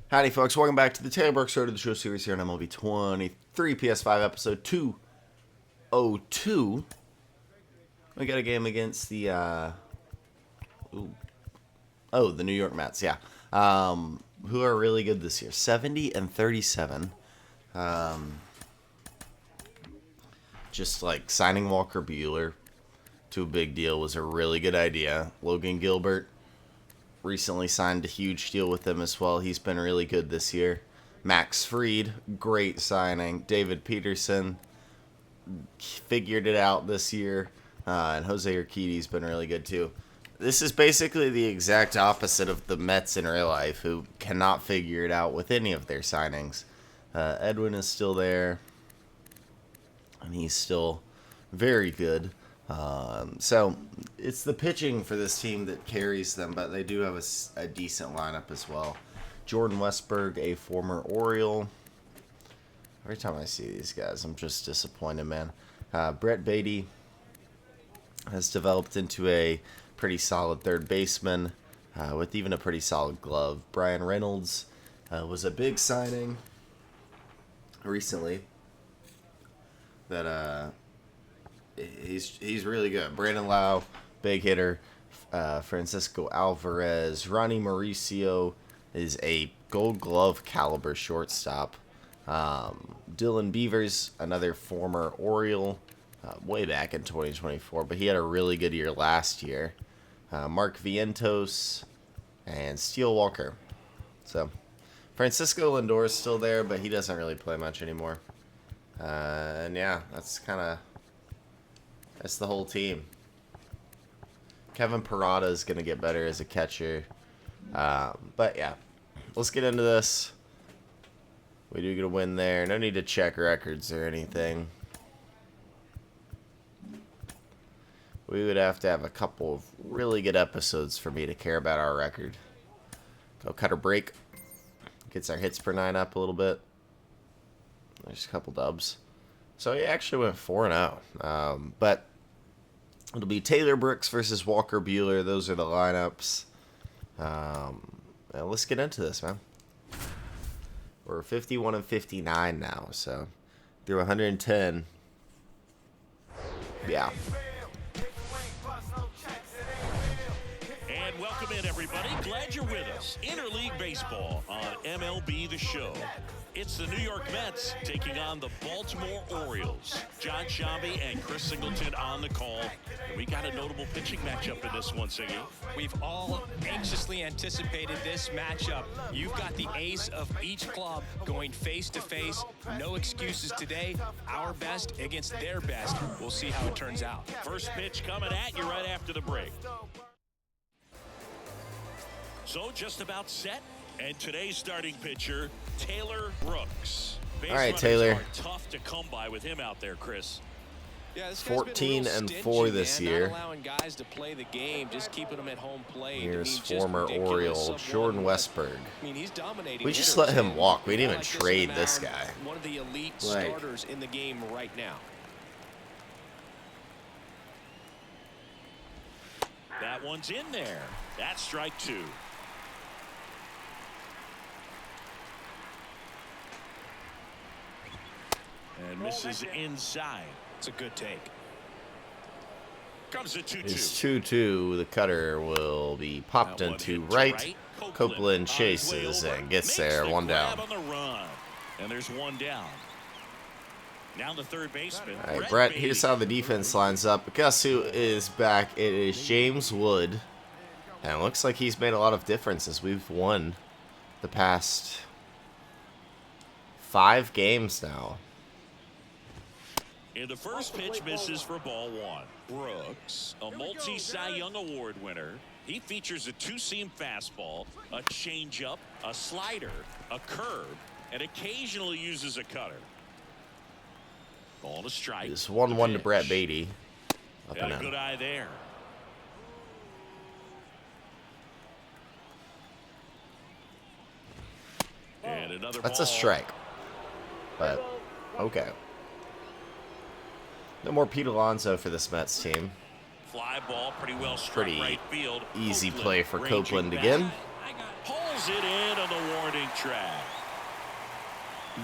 Howdy, folks. Welcome back to the Taylor Brooks Road to the Show series here on MLB 23 PS5 episode 202. We got a game against the, the New York Mets, yeah. Who are really good this year. 70-37. Just like signing Walker Buehler to a big deal was a really good idea. Logan Gilbert recently signed a huge deal with them as well. He's been really good this year. Max Fried, great signing. David Peterson figured it out this year. And Jose Urquidy's been really good too. This is basically the exact opposite of the Mets in real life, who cannot figure it out with any of their signings. Edwin is still there, and he's still very good. So it's the pitching for this team that carries them, but they do have a decent lineup as well. Jordan Westberg, a former Oriole. Every time I see these guys, I'm just disappointed, man. Brett Beatty has developed into a pretty solid third baseman with even a pretty solid glove. Brian Reynolds was a big signing recently that he's really good. Brandon Lau, big hitter. Francisco Alvarez. Ronnie Mauricio is a Gold Glove caliber shortstop. Dylan Beavers, another former Oriole, way back in 2024, but he had a really good year last year. Mark Vientos and Steele Walker. So Francisco Lindor is still there, but he doesn't really play much anymore. And yeah, that's the whole team. Kevin Parada is going to get better as a catcher. But yeah, let's get into this. We do get a win there. No need to check records or anything. We would have to have a couple of really good episodes for me to care about our record. Go cutter break. Gets our hits per 9 up a little bit. There's a couple dubs. So he actually went 4-0. But it'll be Taylor Brooks versus Walker Buehler. Those are the lineups. Let's get into this, man. We're 51-59 now, so through 110. Yeah. And welcome in, everybody. Glad you're with us. Interleague Baseball on MLB The Show. It's the New York Mets taking on the Baltimore Orioles. John Shambi and Chris Singleton on the call. And we got a notable pitching matchup in this one, Singy. We've all anxiously anticipated this matchup. You've got the ace of each club going face-to-face. No excuses today. Our best against their best. We'll see how it turns out. First pitch coming at you right after the break. So just about set. And today's starting pitcher, Taylor Brooks. All right, Taylor. Are tough to come by with him out there, Chris. Yeah, 14-4 this year. Not allowing guys to play the game, just keeping them at home plate. Here's former Oriole Jordan Westberg. I mean, he's dominating. We just let him walk. We didn't even trade this guy. One of the elite starters in the game right now. That one's in there. That's strike 2. And misses inside. It's a good take. Comes a 2-2. It's 2-2. The cutter will be popped into right. Copeland chases and gets there. One down. On the run. And there's one down. Now the third baseman. All right, Brett, here's how the defense lines up. Guess who is back? It is James Wood. And it looks like he's made a lot of difference as we've won the past 5 games now. And the first pitch misses for ball 1. Brooks, a multi-Cy Young Award winner. He features a 2-seam fastball, a changeup, a slider, a curve, and occasionally uses a cutter. Ball to strike. It's 1-1 to Brett Beatty. Up Got a good eye there. And another That's ball. a strike. But, okay. No more Pete Alonso for this Mets team. Fly ball pretty well struck Pretty right field. easy Copeland play for ranging Copeland back. again. Pulls it in on the warning track.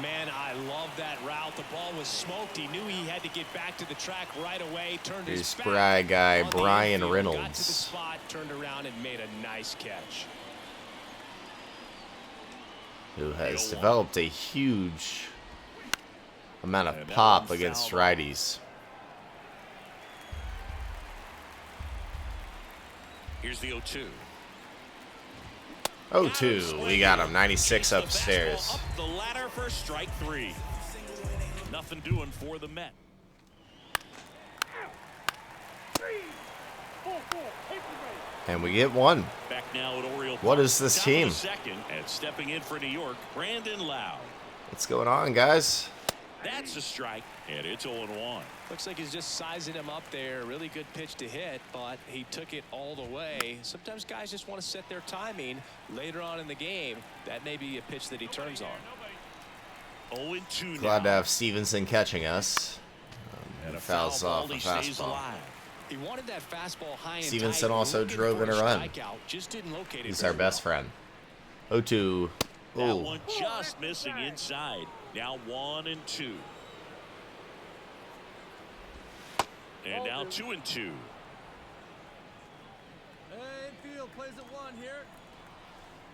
Man, I love that route. The ball was smoked. He knew he had to get back to the track right away. Turned his back. Spry guy On the Brian infield, Reynolds. got to the spot, turned around, and made a nice catch. Who has developed a huge amount of pop against righties. Here's the 0-2. 0-2. We got him. 96 upstairs. Up the ladder for strike 3. Nothing doing for the Met. And we get one. Back now at Oriole What Park. is this Top of team? the second, and stepping in for New York, Brandon Lau. What's going on, guys? That's a strike, and it's 0-1. Looks like he's just sizing him up there. Really good pitch to hit, but he took it all the way. Sometimes guys just want to set their timing later on in the game. That may be a pitch that he turns on. 0-2 Glad to now. have Stevenson catching us. And a Fouls foul off ball, a he stays fastball. alive. He wanted that fastball high and Stevenson tight. also Looking drove for in a run. strikeout. Just didn't locate it He's very our best well. friend. 0-2. That Ooh. one just missing inside. Now 1-2. And now 2-2. Infield plays at 1 here.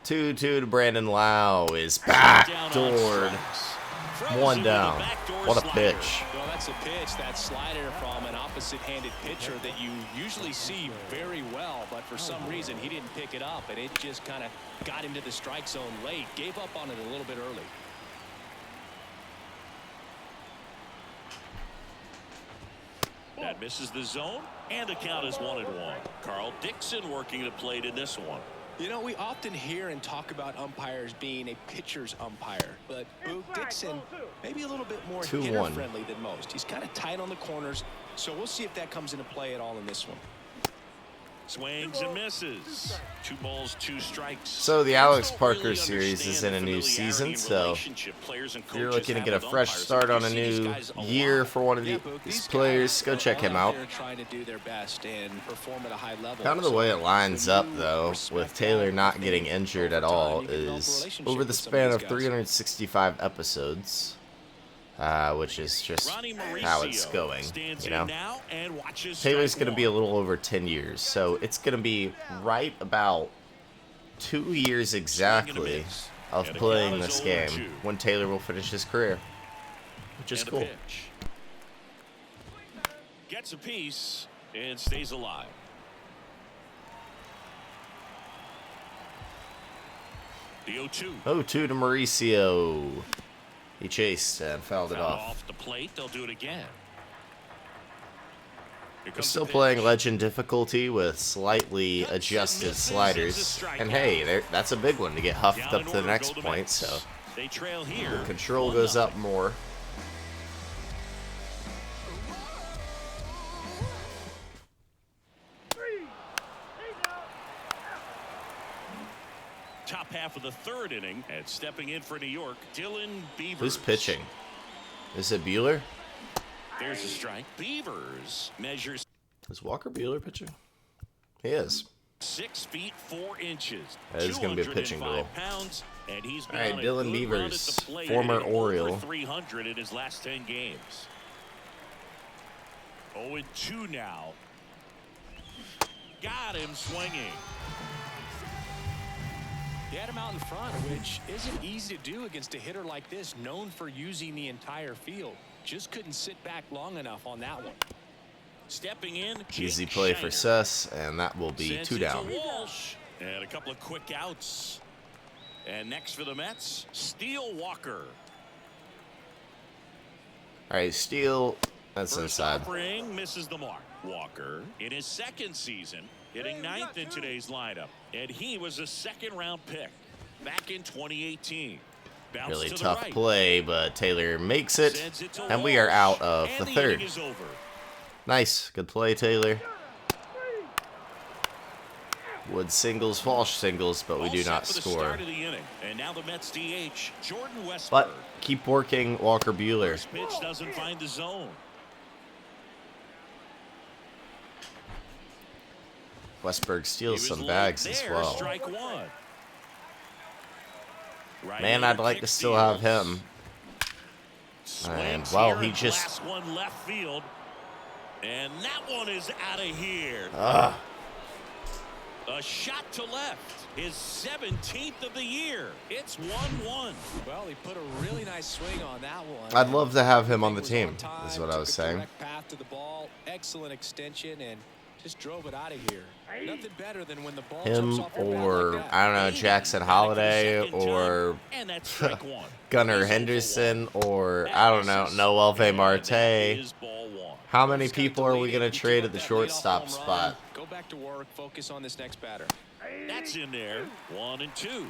2-2 to Brandon Lau is Down on backdoored. strikes. Frozen One with a down. backdoor What a slider. pitch. Well, that's a pitch, that slider from an opposite-handed pitcher that you usually see very well, but for some reason he didn't pick it up, and it just kind of got into the strike zone late. Gave up on it a little bit early. That misses the zone, and the count is 1-1. Carl Dixon working the plate in this one. You know, we often hear and talk about umpires being a pitcher's umpire, but Boo Dixon maybe a little bit more 2-1. hitter-friendly than most. He's kind of tight on the corners, so we'll see if that comes into play at all in this one. Swings and misses. 2 balls, 2 strikes. So the Fans Alex don't Parker really series is in understand a new the familiarity season, and so relationship players and if you're coaches looking to have get a with fresh umpires. start on You a see these new guys a lot. year for one of Yeah, Boo, these these players, guys go are check all him out out. there trying to do their best and perform at a high level. Kind of the way it lines up, though, respect with Taylor that. not I getting think injured at over time all, you can develop a is relationship over the with some span of of these guys. 365 episodes, which is just Ronnie how it's Mauricio going, stands you in know? now and watches Taylor's strike going to be a one. little over 10 years, so it's going to be right about 2 years exactly miss. of And the playing count is this 0-2. game when Taylor will finish his career, which is And a cool. pitch. Gets a piece and stays alive. The 0-2. 0-2 to Mauricio. He chased and fouled it Foul off. off the plate. They'll do it again. Here We're comes still the playing pitch. legend difficulty with slightly adjusted sliders. And hey, that's a big one to get huffed Down up in to the order next go the point, Mets. so They trail here. control 1-0. goes up more. Top half of the third inning, and stepping in for New York, Dylan Beavers. Who's pitching? Is it Bueller? There's a strike. Beavers measures Is Walker Bueller pitching? He is. 6 feet 4 inches. That is gonna be a pitching 205 duel. pounds, and he's been All right, on a Dylan good run Beavers, at the plate, former hitting over Oriole. 300 in his last 10 games. 0-2 now. Got him swinging. He had him out in front, which isn't easy to do against a hitter like this, known for using the entire field. Just couldn't sit back long enough on that one. Stepping in, Easy Jake play for Shiner. Suss, and that will be Sends 2 it to down. Walsh, and a couple of quick outs. And next for the Mets, Steele Walker. All right, Steele, that's First inside. offering misses the mark. Walker in his second season, hitting 9th in today's lineup, and he was a second-round pick back in 2018. Bounce Really to the tough right. play, but Taylor makes it, Sends it to and we are Walsh, out of and the the third. inning is over. Nice, good play, Taylor. Wood singles, Walsh singles, but we All do set not for the score. start of the inning. And now the Mets DH, Jordan Westberg. But keep working, Walker Bueller. First pitch doesn't find the zone. Westberg He steals was some late bags as there, well. Strike one. Man, I'd like to still have him. And, well, he just... one left field. And that one is out of here. A shot to left. His 17th of the year. It's 1-1. Well, he put a really nice swing on that one. I'd love to have him on the team, is what I was saying. Correct path to the ball, excellent extension, and just drove it out of here. Nothing better than when the ball Him jumps off your bat or, like that. I don't know, Jackson Holiday or And that's strike one. Gunnar Henderson or, I don't know, Noelve Marte. How many people are we going to trade at the shortstop spot? Go back to work, focus on this next batter. That's in there. 1-2.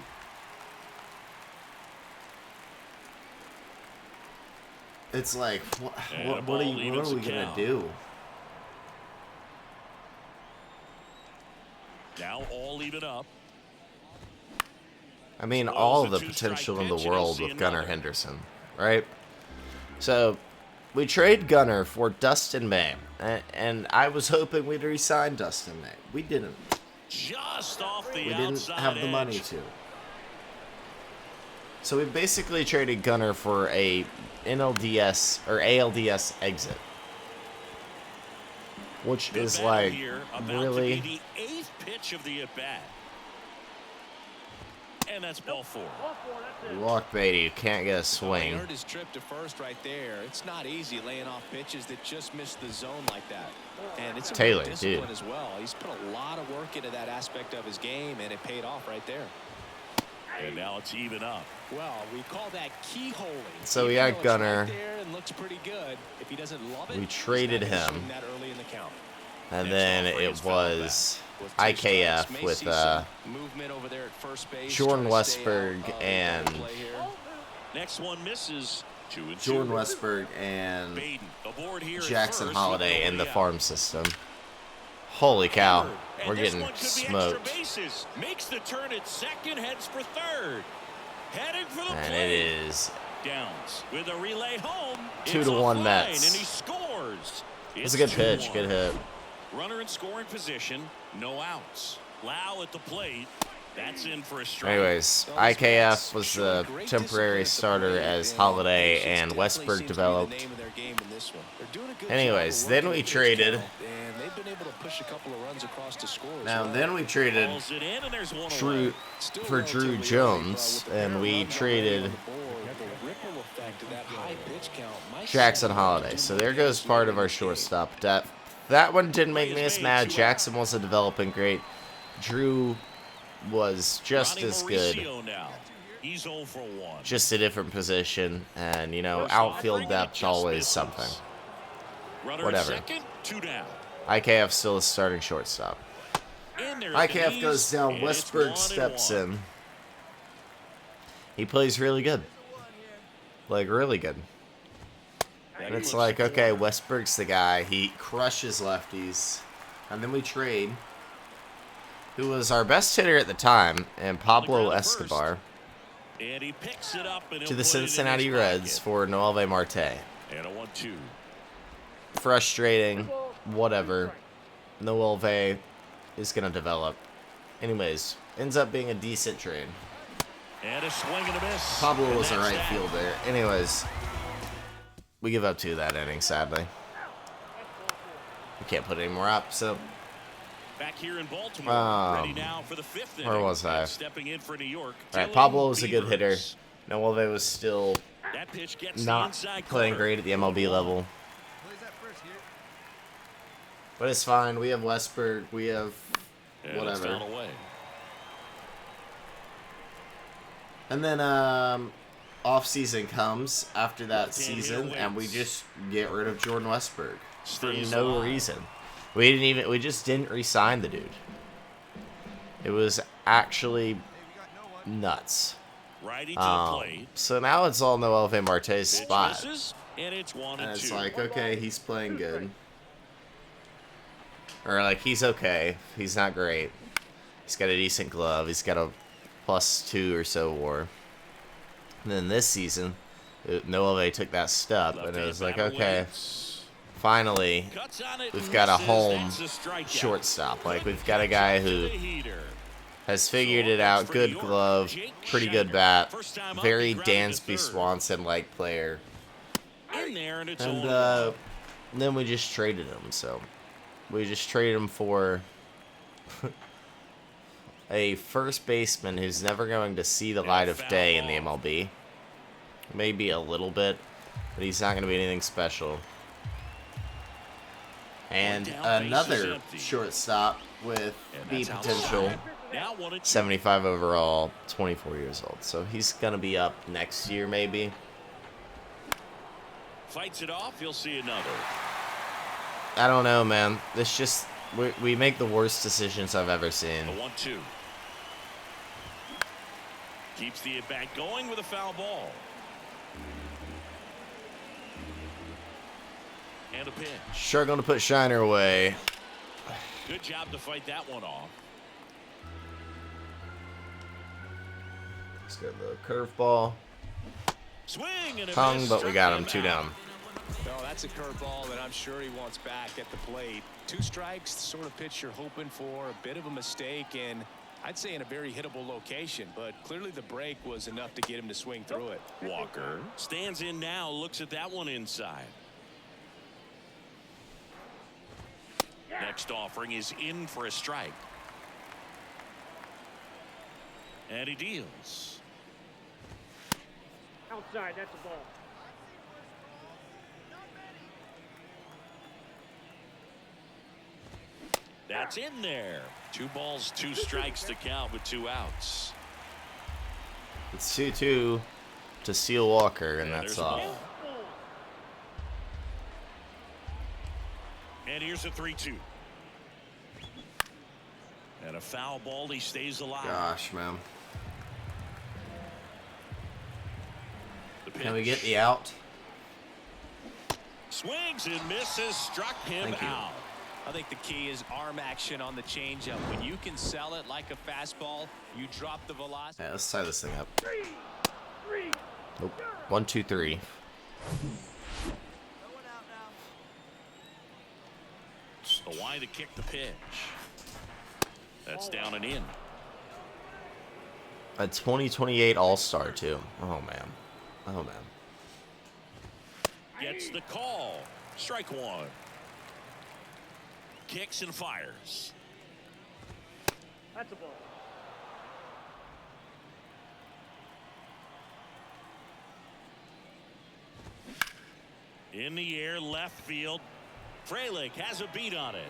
It's like, what are we going to do? Now all even up. I mean, all of the potential in the world with Gunnar Henderson, right? So, we trade Gunnar for Dustin May, and I was hoping we'd re-sign Dustin May. We didn't. Just off the We didn't outside have the money edge. to. So we basically traded Gunnar for a NLDS or ALDS exit, which The is batter like here about to really. be the 8th pitch of the at-bat. And that's ball 4. You walk Beatty, you can't get a He swing. earned his trip to first right there. It's not easy laying off pitches that just miss the zone like that. And it's a Taylor, discipline dude. as well. He's put a lot of work into that aspect of his game, and it paid off right there. And now it's even up. Well, we call that keyholing. So we Even got though it's Gunnar. right there and looks pretty good. If he doesn't love it, We he's traded not gonna him. swing that early in the count. And Next then offering it is foul was With two IKF strikes, may with see some movement over there at first base, Jordan trying to stay Westberg out of and- double play here. Next one misses. 2-2. Jordan Westberg and Baden aboard here at Jackson first Holiday with in the nobody out. farm system. Holy cow, And we're this getting one could be smoked. extra bases. Makes the turn at second, heads for third. Heading for the And plate. it is Downs with a relay home. 2-1 offline, Mets. And he scores. It's a good pitch, 2-1. good hit. Runner in scoring position, no outs. Lau at the plate. That's in for a strike. Anyways, IKF was the temporary starter as Holiday and Westberg developed. Anyways, then we traded. Now then we traded Balls it in, and there's one Drew away. for Drew Jones, and we traded Jackson Holiday. So there goes part of our shortstop depth. That one didn't make me as mad. Jackson wasn't developing great. Drew was just Ronnie as good, Mauricio now. He's 0 for 1. just a different position. And, you know, outfield depth always something. Runner at Whatever. second, 2 down. IKF still is starting shortstop. And there's IKF the goes knees, down. and it's Westberg 1-1. steps in. He plays really good. Like, really good. And it's like, okay, Westberg's the guy. He crushes lefties. And then we trade who was our best hitter at the time, and Pablo Escobar, And he picks it up and he'll to the put it in Cincinnati his Reds pocket. for Noelve Marte. And a 1-2. Frustrating. Whatever. Noelve is going to develop. Anyways, ends up being a decent trade. And a swing and a miss. Pablo And was a that's right that. fielder. Anyways, we give up 2 that inning, sadly. We can't put any more up, so Back here in Baltimore, ready now for the 5th inning. where was I? And stepping in for New York. All right, Dylan Pablo was a good hitter. Beavers. Noelve was still That pitch gets the not inside playing corner. great at the MLB level. Plays that first here. But it's fine. We have Westberg. We have And it's whatever. fouled away. And then off season comes after that Left-hand hitter season, and we wins. just get rid of Jordan Westberg for Stays no alive. reason. We just didn't re-sign the dude. It was actually Hey, we got no one. nuts. Righty to the plate. So now it's all Noelve Marte's Pitch spot. misses, and it's 1-2. And it's like, okay, he's playing good. Or, like, he's okay. He's not great. He's got a decent glove. He's got a +2 or so WAR. And then this season, Noelve took that step, and it was like, okay, finally, Cuts on it we've and got a misses. home That's a strikeout. shortstop. Like, we've got a guy To who the heater. has figured it out. Good glove, pretty good bat, very Dansby Swanson-like player. In there, and it's And all then we just traded him. So we just traded him for a first baseman who's never going to see the light of day in the MLB. Maybe a little bit, but he's not going to be anything special. And another shortstop with B potential, 75 overall, 24 years old. So he's going to be up next year maybe. Fights it off, you'll see another. I don't know, man. This just, we make the worst decisions I've ever seen. The 1-2. Keeps the at-bat going with a foul ball. And a pitch. Sure going to put Shiner away. Good job to fight that one off. Let's go the curveball. Swing and a Hung, miss. but we got him Struck 2 him out. down. No, that's a curveball that I'm sure he wants back at the plate. 2 strikes, the sort of pitch you're hoping for. A bit of a mistake, and I'd say in a very hittable location, but clearly the break was enough to get him to swing through it. Walker stands in now, looks at that one inside. Next offering is in for a strike. And he deals. Outside, that's a ball. That's in there. 2 balls, 2 strikes to count with 2 outs. It's 2-2 to Seal Walker, and that's there's a off. ball. And here's a 3-2. And a foul ball, he stays alive. Gosh, man. The Can we pitch. get the out? Swings and misses, struck him Thank you. out. I think the key is arm action on the changeup. When you can sell it like a fastball, you drop the velocity. Yeah, let's tie this thing up. Nope. 1, 2, 3. The wide to kick the pitch. That's down and in. A 2028 All-Star, too. Oh, man. Oh, man. Gets the call. Strike 1. Kicks and fires. That's a ball. In the air, left field. Frelick has a beat on it.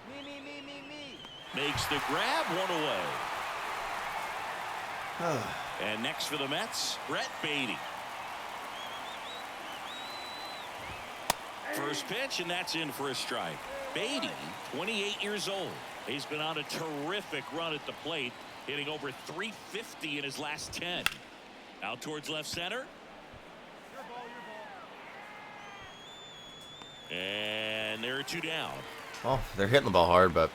Me. Makes the grab, 1 away. And next for the Mets, Brett Beatty. First pitch, and that's in for a strike. Beatty, 28 years old. He's been on a terrific run at the plate, hitting over 350 in his last 10. Out towards left center. And there are 2 down. Well, they're hitting the ball hard, but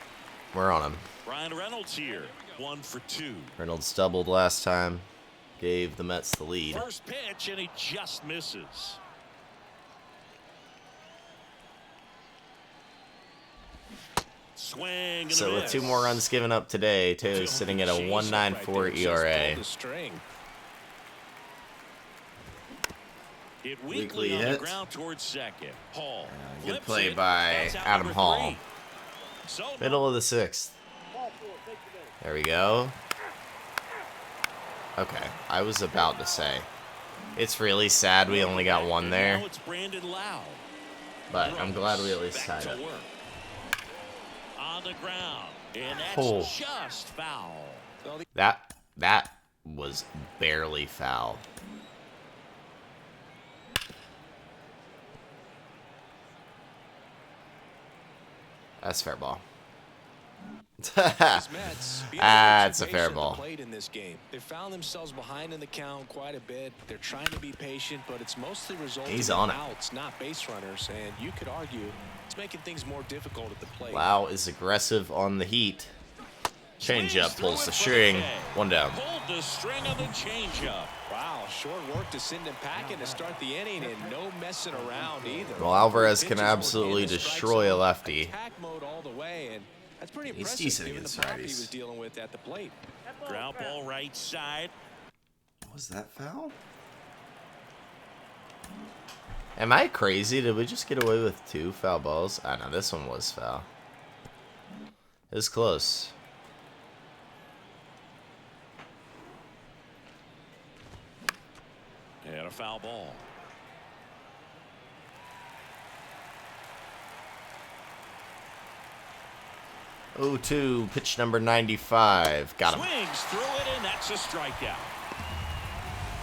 we're on them. Ryan Reynolds here, 1 for 2. Reynolds doubled last time. Gave the Mets the lead. First pitch, and he just misses. Swing and So a with miss. 2 more runs given up today, Taylor's sitting at a 1.94 ERA. Hit Weekly weakly on the hit. ground towards second. Hall. Good flips play it. by That's out Adam number Hall. 3. So Middle of the 6th. Ball 4, take the base. There we go. Okay, I was about to say. It's really sad we only got 1 And there, now it's Brandon Lau. but I'm glad we at least Back tied to it. work. On the ground. And that's Oh. just foul. That was barely foul. That's fair ball. That's a fair ball. Played in this game. They found themselves behind in the count quite a bit. They're trying to be patient, but it's mostly resulting He's in on it. outs, not base runners. And you could argue it's making things more difficult at the plate. Lau is aggressive on the heat. Swings Changeup through pulls it the for string. K. 1 down. Pulled the string on the changeup. Wow, short work to send him packing to start the inning, and no messing around either. Well, Alvarez can Pitches were absolutely in the strike destroy a zone. lefty. Attack mode all the way, and That's pretty He's impressive decent given the against pop he righties. was dealing with at the plate. That ball Ground foul. ball right side. Was that foul? Am I crazy? Did we just get away with 2 foul balls? I know this one was foul. It was close. And a foul ball. Oh, 2, pitch number 95. Got him. Swings through it, and that's a strikeout.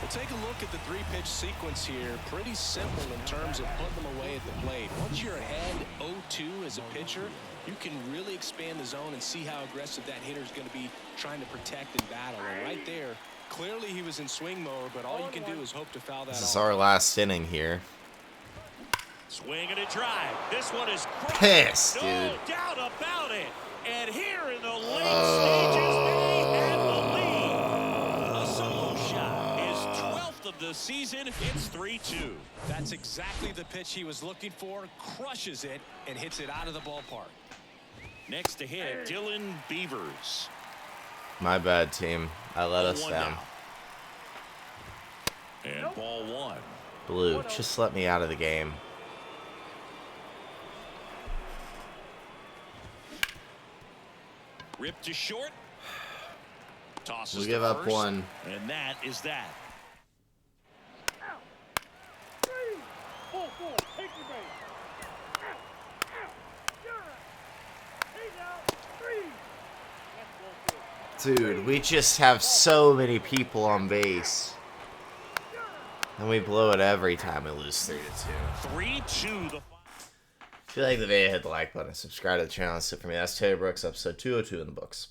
Well, take a look at the 3-pitch sequence here. Pretty simple in terms of putting them away at the plate. Once you're ahead 0-2 as a pitcher, you can really expand the zone and see how aggressive that hitter is going to be trying to protect and battle. And right there, clearly he was in swing mode, but all you can do is hope to foul that This off. is our last inning here. Swing and a drive. This one is Pissed, no dude. doubt about it. And here in the late stages, they have the lead. A solo shot is 12th of the season. It's 3-2. That's exactly the pitch he was looking for. Crushes it and hits it out of the ballpark. Next to hit, Dylan Beavers. My bad, team. I let us 0-1 down. now. And ball 1. Blue, just let me out of the game. Ripped to short. Tosses We to give up first, 1. And that is that. Three. Ball four. Take your base. You're out. He's out. Three. That's ball four. Dude, we just have so many people on base. And we blow it every time we lose 3-2. 3-2. The If you like the video, hit the like button, subscribe to the channel. That's it for me. That's Taylor Brooks, episode 202 in the books.